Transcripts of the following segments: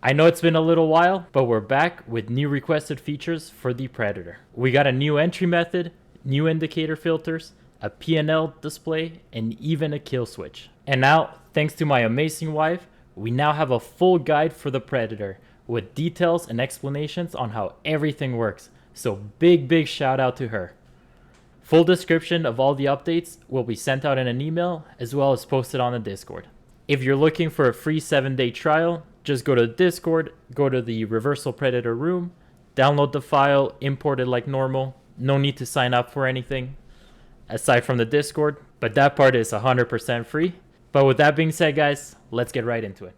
I know it's been a little while, but we're back with new requested features for the Predator. We got a new entry method, new indicator filters, a PNL display, and even a kill switch. And now, thanks to my amazing wife, we now have a full guide for the Predator with details and explanations on how everything works. So big shout out to her. Full description of all the updates will be sent out in an email as well as posted on the Discord. If you're looking for a free 7-day trial, just go to Discord, go to the Reversal Predator room, download the file, import it like normal. No need to sign up for anything aside from the Discord, but that part is 100% free. But with that being said, guys, let's get right into it.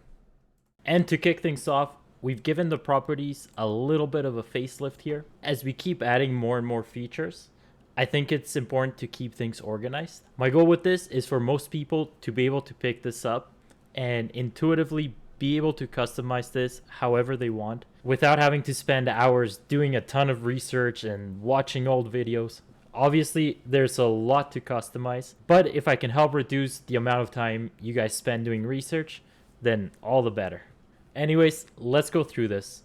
And to kick things off, we've given the properties a little bit of a facelift here. As we keep adding more and more features, I think it's important to keep things organized. My goal with this is for most people to be able to pick this up and intuitively be able to customize this however they want without having to spend hours doing a ton of research and watching old videos. Obviously, there's a lot to customize, but if I can help reduce the amount of time you guys spend doing research, then all the better. Anyways, let's go through this.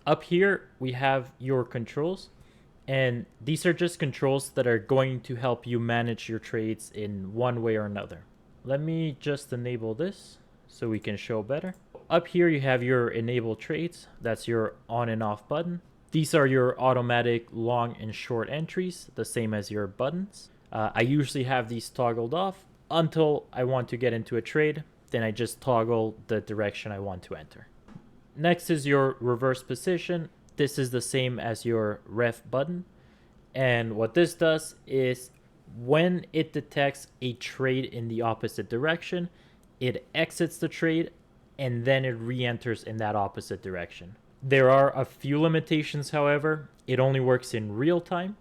Up here, we have your controls. And these are just controls that are going to help you manage your trades in one way or another. Let me just enable this so we can show better. Up here you have your enable trades. That's your on and off button. These are your automatic long and short entries, the same as your buttons. I usually have these toggled off until I want to get into a trade. Then I just toggle the direction I want to enter. Next is your reverse position. This is the same as your ref button. And what this does is when it detects a trade in the opposite direction, it exits the trade and then it re-enters in that opposite direction. There are a few limitations, however. It only works in real time.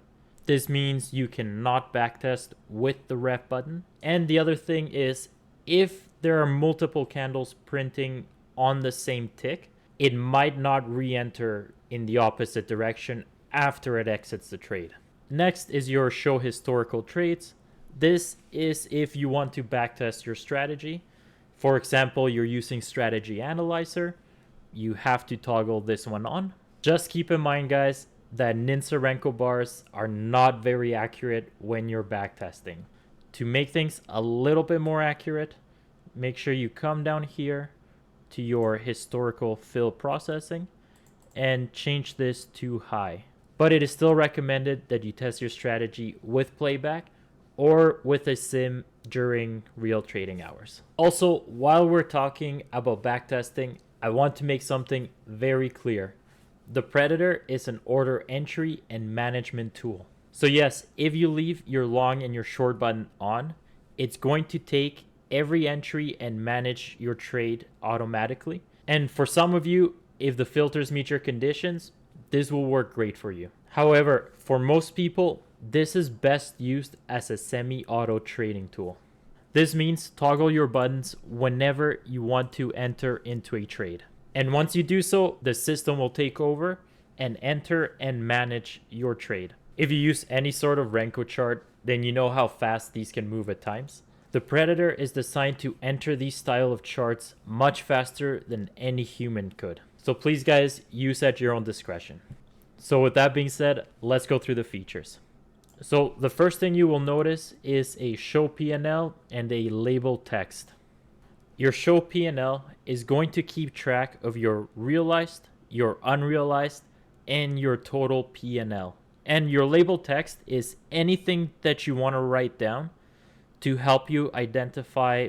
This means you cannot backtest with the ref button. And the other thing is if there are multiple candles printing on the same tick, it might not re-enter in the opposite direction after it exits the trade. Next is your show historical trades. This is if you want to backtest your strategy. For example, you're using strategy analyzer. You have to toggle this one on. Just keep in mind, guys, that NinZaRenko bars are not very accurate when you're backtesting. To make things a little bit more accurate, make sure you come down here to your historical fill processing and change this to high. But it is still recommended that you test your strategy with playback or with a sim during real trading hours. Also, while we're talking about backtesting, I want to make something very clear. The Predator is an order entry and management tool. So yes, if you leave your long and your short button on, it's going to take every entry and manage your trade automatically. And for some of you, if the filters meet your conditions, this will work great for you. However, for most people, this is best used as a semi-auto trading tool. This means toggle your buttons whenever you want to enter into a trade. And once you do so, the system will take over and enter and manage your trade. If you use any sort of Renko chart, then you know how fast these can move at times. The Predator is designed to enter these style of charts much faster than any human could. So please guys, use at your own discretion. So with that being said, let's go through the features. So the first thing you will notice is a show PNL and a label text. Your show PNL is going to keep track of your realized, your unrealized, and your total PNL. And your label text is anything that you want to write down to help you identify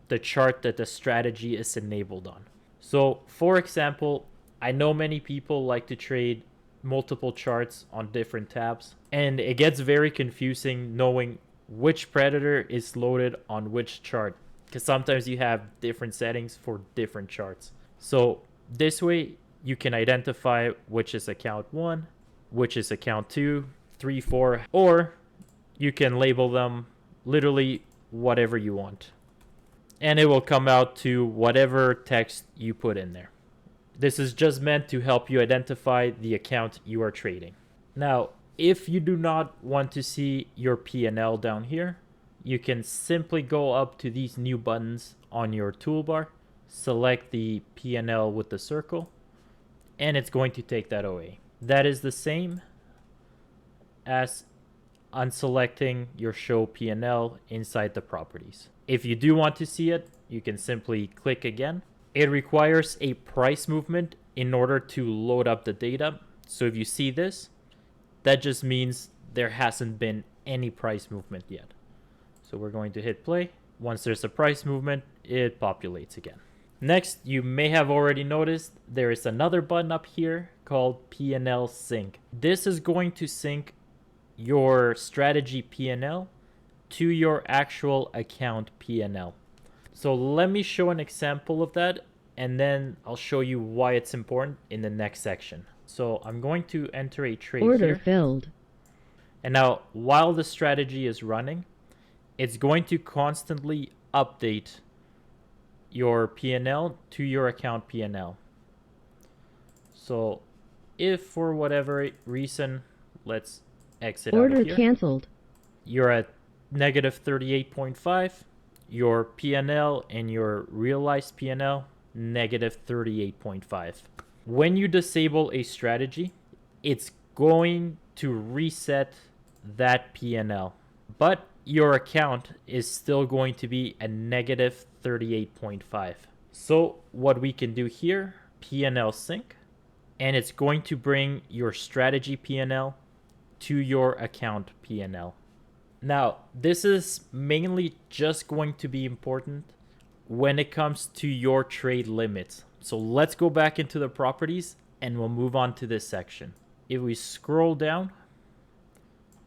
the chart that the strategy is enabled on. So for example, I know many people like to trade multiple charts on different tabs, and it gets very confusing knowing which Predator is loaded on which chart, because sometimes you have different settings for different charts. So this way you can identify which is account 1, which is account 2, 3, 4, or you can label them literally whatever you want. And it will come out to whatever text you put in there. This is just meant to help you identify the account you are trading. Now, if you do not want to see your PNL down here, you can simply go up to these new buttons on your toolbar, select the PNL with the circle, and it's going to take that away. That is the same as unselecting your show PNL inside the properties. If you do want to see it, you can simply click again. It requires a price movement in order to load up the data. So if you see this, that just means there hasn't been any price movement yet. So we're going to hit play. Once there's a price movement, it populates again. Next, you may have already noticed there is another button up here called PNL Sync. This is going to sync your strategy PNL to your actual account PNL. So let me show an example of that, and then I'll show you why it's important in the next section. So I'm going to enter a trade Order here. filled. And now, while the strategy is running, it's going to constantly update your PNL to your account PNL. So if for whatever reason, let's exit out of Order here. canceled. You're at negative 38.5. Your PNL and your realized PNL, negative 38.5. When you disable a strategy, it's going to reset that PNL, but your account is still going to be a negative 38.5. So what we can do here, PNL Sync, and it's going to bring your strategy PNL to your account PNL. Now, this is mainly just going to be important when it comes to your trade limits. So let's go back into the properties and we'll move on to this section. If we scroll down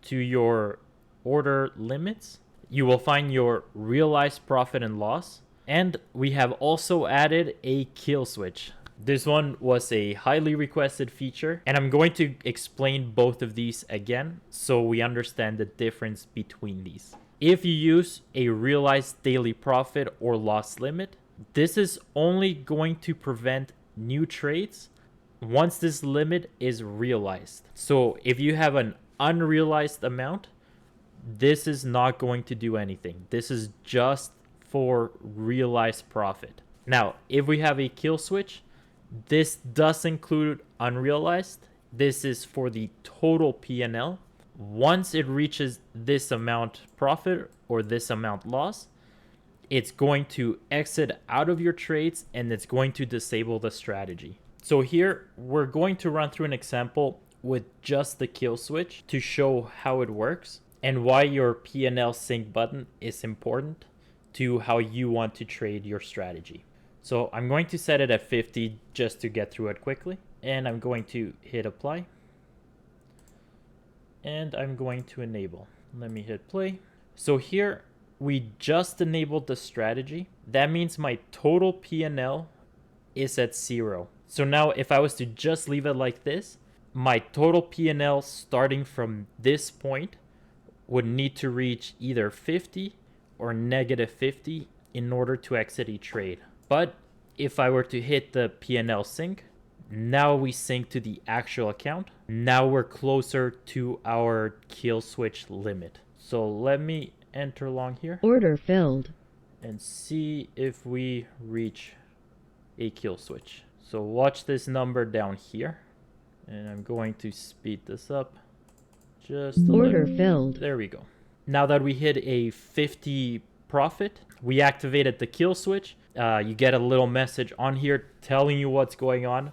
to your order limits, you will find your realized profit and loss. And we have also added a kill switch. This one was a highly requested feature, and I'm going to explain both of these again so we understand the difference between these. If you use a realized daily profit or loss limit, this is only going to prevent new trades once this limit is realized. So if you have an unrealized amount, this is not going to do anything. This is just for realized profit. Now, if we have a kill switch, this does include unrealized. This is for the total PNL. Once it reaches this amount profit or this amount loss, it's going to exit out of your trades and it's going to disable the strategy. So here we're going to run through an example with just the kill switch to show how it works and why your PNL Sync button is important to how you want to trade your strategy. So I'm going to set it at 50 just to get through it quickly. And I'm going to hit apply. And I'm going to enable. Let me hit play. So here we just enabled the strategy. That means my total PNL is at 0. So now if I was to just leave it like this, my total PNL starting from this point would need to reach either 50 or negative 50 in order to exit a trade. But if I were to hit the PNL Sync, now we sync to the actual account. Now we're closer to our kill switch limit. So let me enter along here. Order filled. And see if we reach a kill switch. So watch this number down here. And I'm going to speed this up just a Order little. filled. There we go. Now that we hit a 50 profit, we activated the kill switch. You get a little message on here telling you what's going on.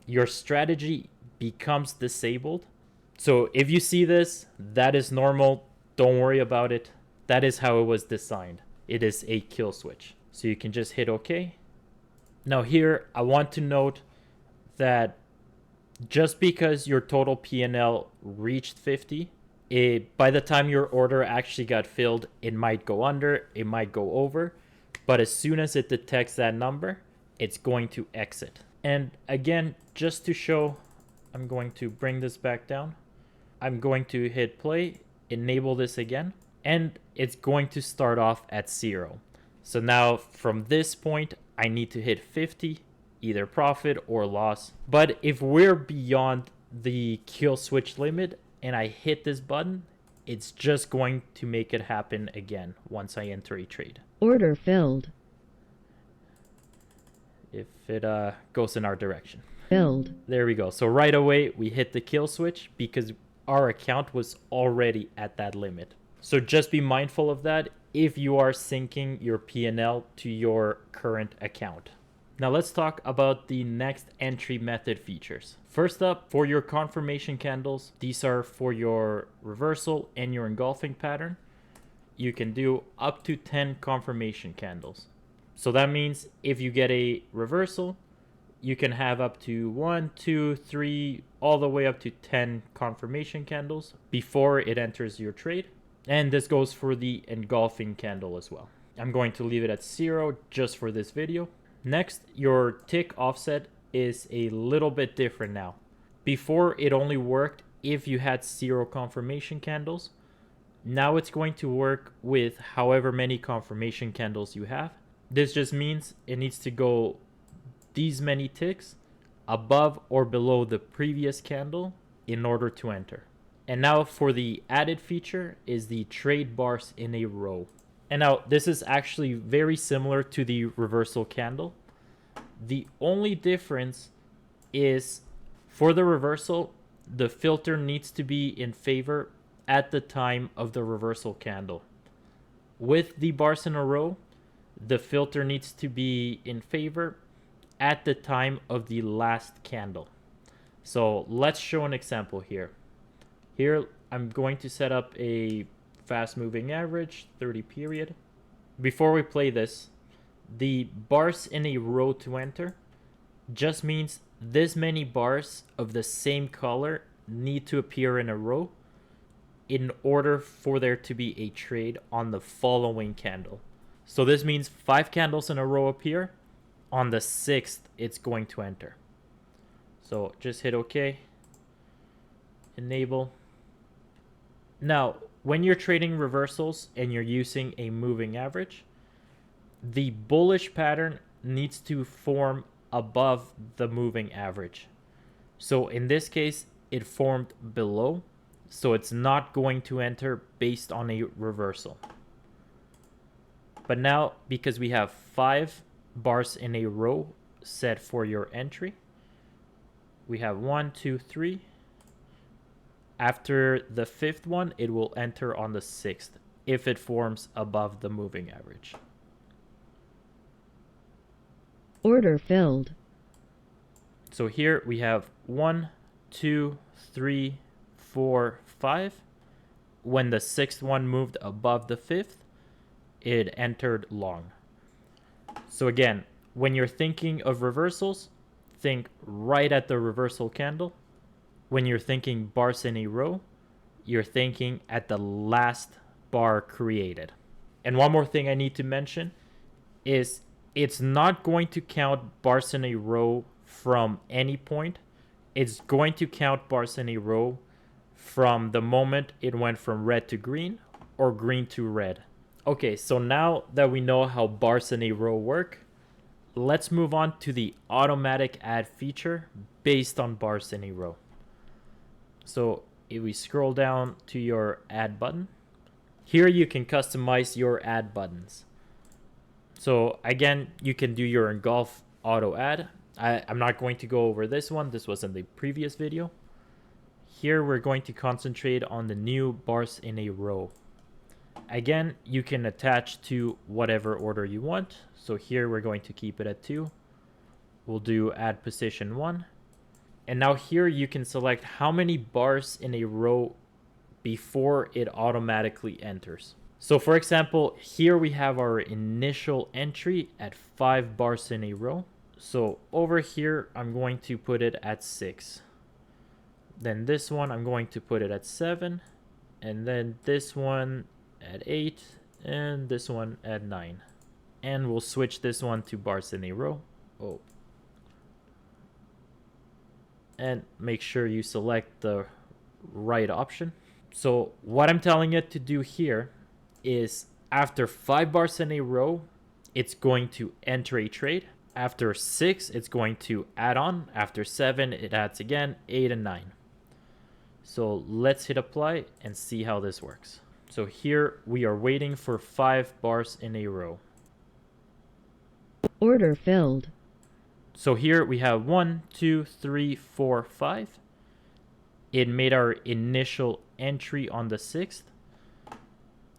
Your strategy becomes disabled. So if you see this, that is normal. Don't worry about it. That is how it was designed. It is a kill switch. So you can just hit OK. Now here, I want to note that just because your total PNL reached 50, by the time your order actually got filled, it might go under, it might go over. But as soon as it detects that number, it's going to exit. And again, just to show, I'm going to bring this back down. I'm going to hit play, enable this again, and it's going to start off at 0. So now from this point, I need to hit 50, either profit or loss. But if we're beyond the kill switch limit and I hit this button, it's just going to make it happen again once I enter a trade. Order filled. if it goes in our direction. Filled. There we go. So right away we hit the kill switch because our account was already at that limit. So just be mindful of that if you are syncing your PNL to your current account. Now let's talk about the next entry method features. First up, for your confirmation candles, these are for your reversal and your engulfing pattern. You can do up to 10 confirmation candles. So that means if you get a reversal, you can have up to 1, 2, 3, all the way up to 10 confirmation candles before it enters your trade. And this goes for the engulfing candle as well. I'm going to leave it at 0 just for this video. Next, your tick offset is a little bit different now. Before, it only worked if you had 0 confirmation candles. Now it's going to work with however many confirmation candles you have. This just means it needs to go these many ticks above or below the previous candle in order to enter. And now for the added feature is the trade bars in a row. And now this is actually very similar to the reversal candle. The only difference is for the reversal, the filter needs to be in favor at the time of the reversal candle. With the bars in a row, the filter needs to be in favor at the time of the last candle. So let's show an example here. Here I'm going to set up a fast moving average 30 period. Before we play this, the bars in a row to enter just means this many bars of the same color need to appear in a row in order for there to be a trade on the following candle. So this means 5 candles in a row appear. On the 6th, it's going to enter. So just hit OK. Enable. Now, when you're trading reversals and you're using a moving average, the bullish pattern needs to form above the moving average. So in this case, it formed below, so it's not going to enter based on a reversal. But now, because we have 5 bars in a row set for your entry, we have 1, 2, 3. After the 5th one, it will enter on the 6th if it forms above the moving average. Order filled. So here we have 1, 2, 3, 4, 5. When the 6th one moved above the 5th, it entered long. So again, when you're thinking of reversals, think right at the reversal candle. When you're thinking bars in a row, you're thinking at the last bar created. And one more thing I need to mention is it's not going to count bars in a row from any point. It's going to count bars in a row from the moment it went from red to green or green to red. Okay, so now that we know how bars in a row work, let's move on to the automatic add feature based on bars in a row. So if we scroll down to your add button, here you can customize your add buttons. So again, you can do your engulf auto add. I'm not going to go over this one. This was in the previous video. Here we're going to concentrate on the new bars in a row. Again, you can attach to whatever order you want. So here we're going to keep it at 2. We'll do add position 1. And now here you can select how many bars in a row before it automatically enters. So for example, here we have our initial entry at 5 bars in a row. So over here, I'm going to put it at 6. Then this one, I'm going to put it at 7. And then this one at 8. And this one at 9. And we'll switch this one to bars in a row. Oh. And make sure you select the right option. So what I'm telling it to do here is after 5 bars in a row, it's going to enter a trade. After 6, it's going to add on. After 7, it adds again, 8 and 9. So let's hit apply and see how this works. So here we are waiting for 5 bars in a row. Order filled. So here we have 1, 2, 3, 4, 5. It made our initial entry on the 6th.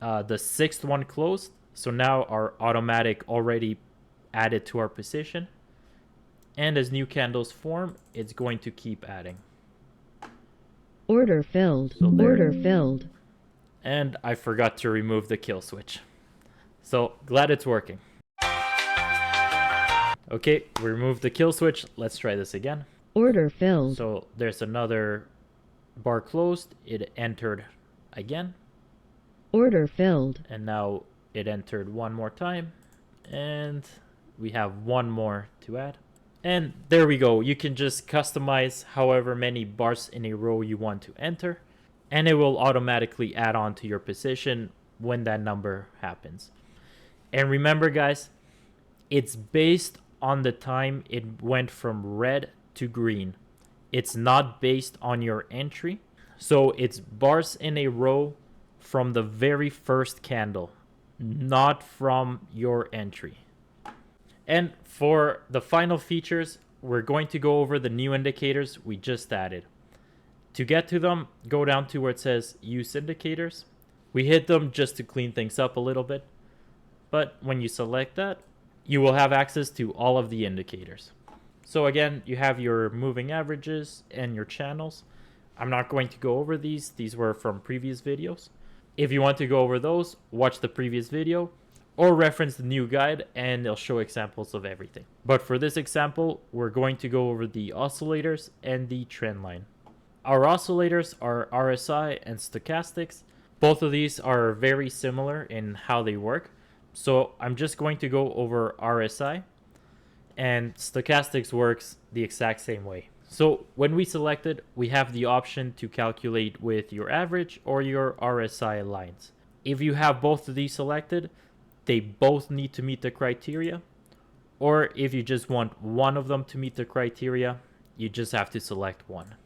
The 6th one closed. So now our automatic already added to our position. And as new candles form, it's going to keep adding. Order filled. So there. Order filled. And I forgot to remove the kill switch. So glad it's working. Okay, we removed the kill switch. Let's try this again. Order filled. So there's another bar closed. It entered again. Order filled. And now it entered one more time. And we have one more to add. And there we go. You can just customize however many bars in a row you want to enter. And it will automatically add on to your position when that number happens. And remember, guys, it's based on the time it went from red to green. It's not based on your entry. So it's bars in a row from the very first candle, not from your entry. And for the final features, we're going to go over the new indicators we just added. To get to them, go down to where it says Use Indicators. We hit them just to clean things up a little bit. But when you select that, you will have access to all of the indicators. So again, you have your moving averages and your channels. I'm not going to go over these. These were from previous videos. If you want to go over those, watch the previous video or reference the new guide and it'll show examples of everything. But for this example, we're going to go over the oscillators and the trend line. Our oscillators are RSI and stochastics. Both of these are very similar in how they work. So I'm just going to go over RSI, and stochastics works the exact same way. So when we select it, we have the option to calculate with your average or your RSI lines. If you have both of these selected, they both need to meet the criteria. Or if you just want one of them to meet the criteria, you just have to select one.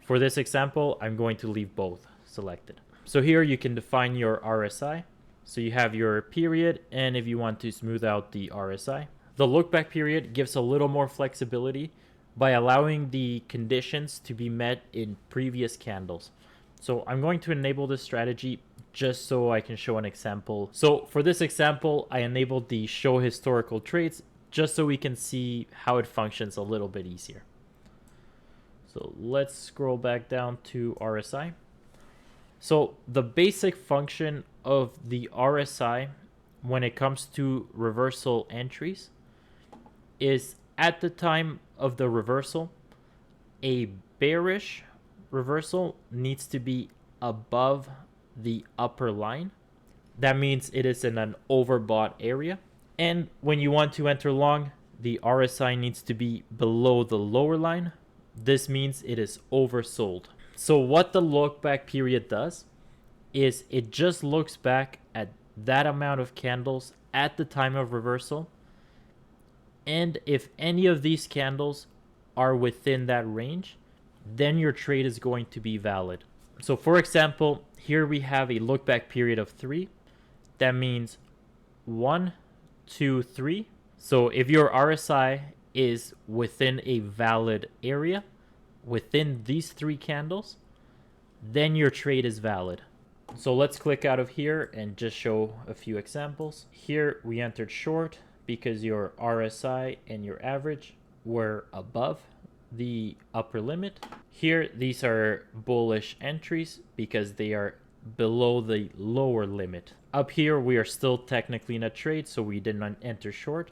For this example, I'm going to leave both selected. So here you can define your RSI. So you have your period, and if you want to smooth out the RSI. The look back period gives a little more flexibility by allowing the conditions to be met in previous candles. So I'm going to enable this strategy just so I can show an example. So for this example, I enabled the show historical trades just so we can see how it functions a little bit easier. So let's scroll back down to RSI. So the basic function of the RSI when it comes to reversal entries is at the time of the reversal, a bearish reversal needs to be above the upper line. That means it is in an overbought area. And when you want to enter long, the RSI needs to be below the lower line. This means it is oversold. So what the look back period does is it just looks back at that amount of candles at the time of reversal. And if any of these candles are within that range, then your trade is going to be valid. So for example, here we have a look back period of 3. That means 1, 2, 3. So if your RSI is within a valid area, within these 3 candles, then your trade is valid. So let's click out of here and just show a few examples. Here we entered short because your RSI and your average were above the upper limit. Here, these are bullish entries because they are below the lower limit. Up here, we are still technically in a trade, so we did not enter short,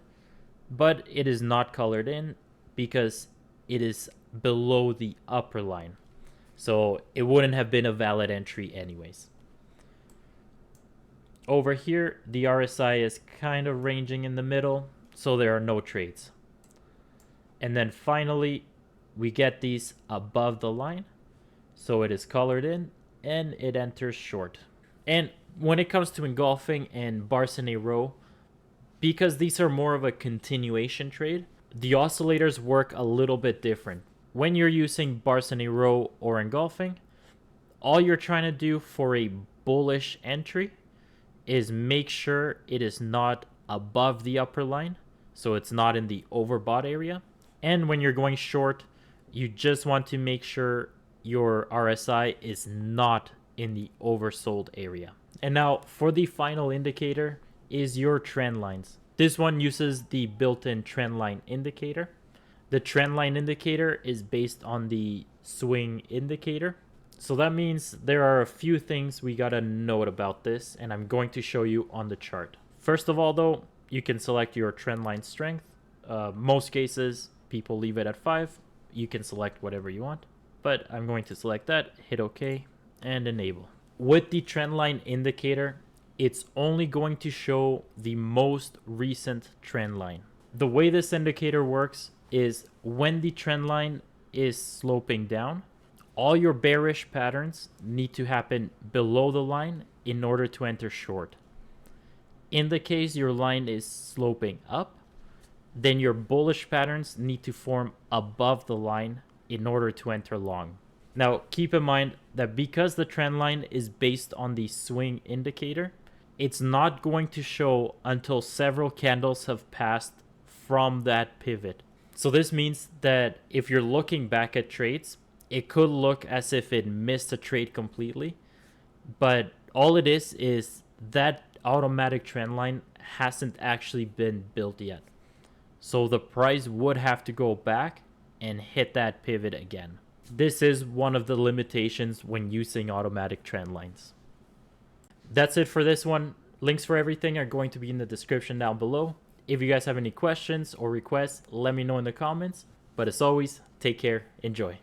but it is not colored in because it is below the upper line. So it wouldn't have been a valid entry anyways. Over here, the RSI is kind of ranging in the middle, so there are no trades. And then finally, we get these above the line, so it is colored in, and it enters short. And when it comes to engulfing and bars in a row, because these are more of a continuation trade, the oscillators work a little bit different. When you're using bars in a row or engulfing, all you're trying to do for a bullish entry is make sure it is not above the upper line. so it's not in the overbought area. And when you're going short, you just want to make sure your RSI is not in the oversold area. And now for the final indicator is your trend lines. This one uses the built-in trend line indicator. The trend line indicator is based on the swing indicator. So that means there are a few things we gotta note about this, and I'm going to show you on the chart. First of all though, you can select your trend line strength. Most cases, people leave it at 5. You can select whatever you want, but I'm going to select that, hit OK, and enable. With the trend line indicator, it's only going to show the most recent trend line. The way this indicator works is when the trend line is sloping down, all your bearish patterns need to happen below the line in order to enter short. In the case your line is sloping up, then your bullish patterns need to form above the line in order to enter long. Now, keep in mind that because the trend line is based on the swing indicator, it's not going to show until several candles have passed from that pivot. So this means that if you're looking back at trades, it could look as if it missed a trade completely, but all it is that automatic trend line hasn't actually been built yet. So the price would have to go back and hit that pivot again. This is one of the limitations when using automatic trend lines. That's it for this one. Links for everything are going to be in the description down below. If you guys have any questions or requests, let me know in the comments. But as always, take care, enjoy.